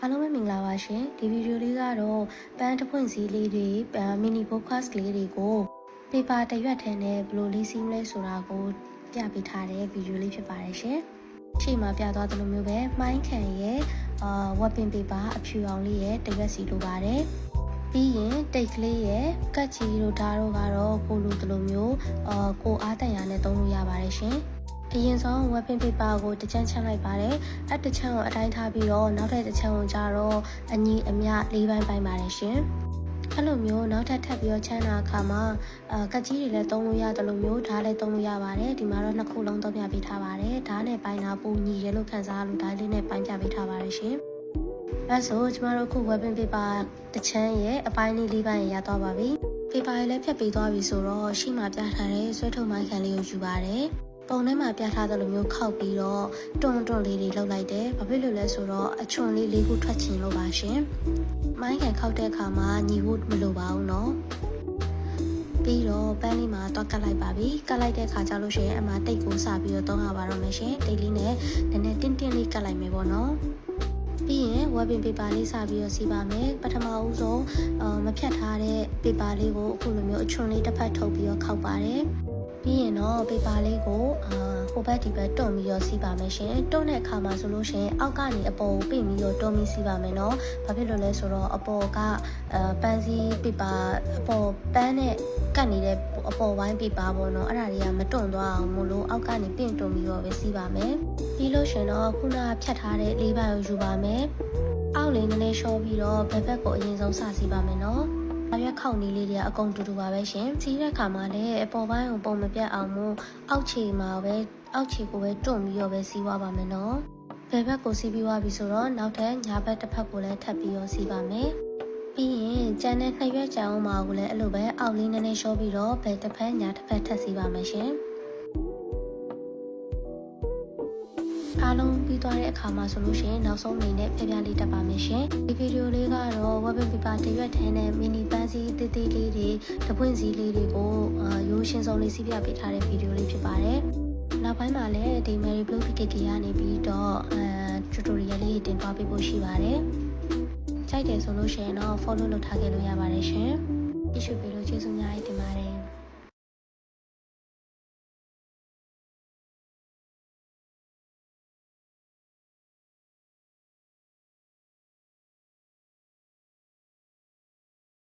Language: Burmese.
အားလုံးပဲမင်္ဂလာပါရှင်ဒီဗီဒီယိုလေးကတော့ပန်းတစ်ပွင့်စီလေးတွေမီနီဘော့ကတ်လေးတွေကိုပေပါတစ်ရွက်ထဲနဲ့ဘယ်လိုလေးစီးမလဲဆိုတာကိုပြပေးထားတဲ့ဗီဒီယိုလေးဖြစ်ပါတယ်ရှင်ရှေ့မှာပြသွားသလိုမျိုးပဲမှိုင်းခံရဲ့ဝက်ပင်ပေပါအဖြူအောင်လေးရဲ့တစ်ရွက်စီလိုပါတယ်ပြီးရင်တိတ်ကလေးရဲ့ကတ်ချီတို့ဓာတ်တို့ကတော့ကိုလိုတလိုမျိုးကိုအားတန်ရနဲ့သုံးလို့ရပါတယ်ရှင်အရင်ဆုံးဝက်ပင်ပေပါကိုတစ်ချမ်းချမ်းလိုက်ပါတယ်အဲ့တစ်ချမ်းကိုအတိုင်းထားပြီးတော့နောက်ထပ်တစ်ချမ်းကိုကျတော့အညီအမျှ၄ပိုင်းပိုင်းပါတယ်ရှင်အဲ့လိုမျိုးနောက်ထပ်ထပ်ပြီးတော့ချမ်းတာအခါမှာကတ်ကြီးတွေလည်းသုံးလို့ရတယ်လို့မျိုးဓာတ်လည်းသုံးလို့ရပါတယ်ဒီမှာတော့နှစ်ခုလုံးသုံးပြပေးထားပါတယ်ဓာတ်နဲ့ပိုင်းတာပုံညီရဲလို့ခံစားလို့ဓာတ်လေးနဲ့ပိုင်းပြပေးထားပါတယ်ရှင်အဲ့ဆိုကျမတို့ခုဝက်ပင်ပေပါတစ်ချမ်းရဲ့အပိုင်းလေး၄ပိုင်းရသွားပါပြီပေပါလေးလည်းဖြတ်ပေးသွားပြီဆိုတော့ရှေ့မှာပြထားတဲ့ဆွဲထုတ်မိုင်းခံလေးကိုယူပါတယ်ပုံထဲမှာပြထားသလိုမျိုးခောက်ပြီးတော့တွန်းလေးတွေလှုပ်လိုက်တယ်။ဘာဖြစ်လို့လဲဆိုတော့အချွန်လေး၄ခုထွက်ချင်လို့ပါရှင်။မိုင်းခံခောက်တဲ့အခါမှာညီဖို့မလိုပါဘူးနော်။ပြီးတော့ပန်းလေးမှာတော့ကတ်လိုက်ပါပြီ။ကတ်လိုက်တဲ့အခါကျလို့ရှိရင်အမှတိတ်ကိုစပြီးတော့သုံးရပါတော့မယ်ရှင်။တိတ်လေးနဲ့နည်းနည်းတင်းတင်းလေးကတ်လိုက်မယ်ပေါ့နော်။ပြီးရင်ဝက်ပင်ပေပါလေးစပြီးတော့စီးပါမယ်ပထမဦးဆုံးမဖြတ်ထားတဲ့ပေပါလေးကိုအခုလိုမျိုးအချွန်လေးတစ်ဖက်ထုတ်ပြီးတော့ခောက်ပါတယ်ပြီးရင်တော့ပေပါလေးကိုဟိုဘက်ဒီဘက်တွန်းပြီးတော့စီးပါမယ်ရှင်တွန်းတဲ့အခါမှာဆိုလို့ရှိရင်အောက်ကနေအပေါ်ကိုပြင်ပြီးတော့တွန်းပြီးစီးပါမယ်နော်ဘာဖြစ်လို့လဲဆိုတော့အပေါ်ကပန်းစည်းပေပါအပေါ်ပန်းနဲ့ကတ်နေတဲ့အပေါ်ပိုင်းပေပါပေါ့နော်အဲ့ဒါတွေကမတွန်းသွားအောင်မို့လို့အောက်ကနေပြင်တွန်းပြီးတော့ပဲစီးပါမယ်ပြီးလို့ရှင်တော့ခုနကဖြတ်ထားတဲ့၄ပိုင်းကိုယူပါမယ်အောက်လေးနည်းနည်းလျှောပြီးတော့ဘက်ဘက်ကိုအရင်ဆုံးစစီးပါမယ်နော်ရွက်ခောက်နေလေးတွေအကုန်တူတူပါပဲရှင်စီးတဲ့အခါမှာလည်းအပေါ်ပိုင်းကိုပုံမပြတ်အောင်မို့အောက်ခြေမှာပဲအောက်ခြေကိုပဲတွန့်ပြီးတော့ပဲစီးသွားပါမယ်နော်ဘယ်ဘက်ကိုစီးပြီးသွားပြီဆိုတော့နောက်ထပ်ညာဘက်တစ်ဖက်ကိုလည်းထပ်ပြီးတော့စီးပါမယ်ပြီးရင်ကျန်တဲ့နှစ်ရွက်ကြံအောင်မှာကိုလည်းအဲ့လိုပဲအောက်လေးနည်းနည်းလျှောပြီးတော့ဘယ်တစ်ဖက်ညာတစ်ဖက်ထပ်စီးပါမယ်ရှင်အားလုံးပြီးသွားတဲ့အခါမှာဆိုလို့ရှိရင်နောက်ဆုံးအနေနဲ့ဖျက်ပြလေးတက်ပါမယ်ရှင်ဒီဗီဒီယိုလေးကတော့ဝက်ပင်ပေပါတစ်ရွက်ထဲနဲ့မီနီပန်းစည်းသေးသေးလေးတွေတပွင့်စည်းလေးတွေကိုရိုးရှင်းဆုံးလေးစီးပြပေးထားတဲ့ဗီဒီယိုလေးဖြစ်ပါတယ်နောက်ပိုင်းမှာလည်းဒီ Mary Blue PKK ကနေပြီးတော့tutorial လေးတင်သွားပေးဖို့ရှိပါတယ်ကြိုက်တယ်ဆိုလို့ရှိရင်တော့ follow လုပ်ထားခဲ့လို့ရပါတယ်ရှင်ကြည့်ရှုပေးလို့ကျေးဇူးများတင်ပါတယ်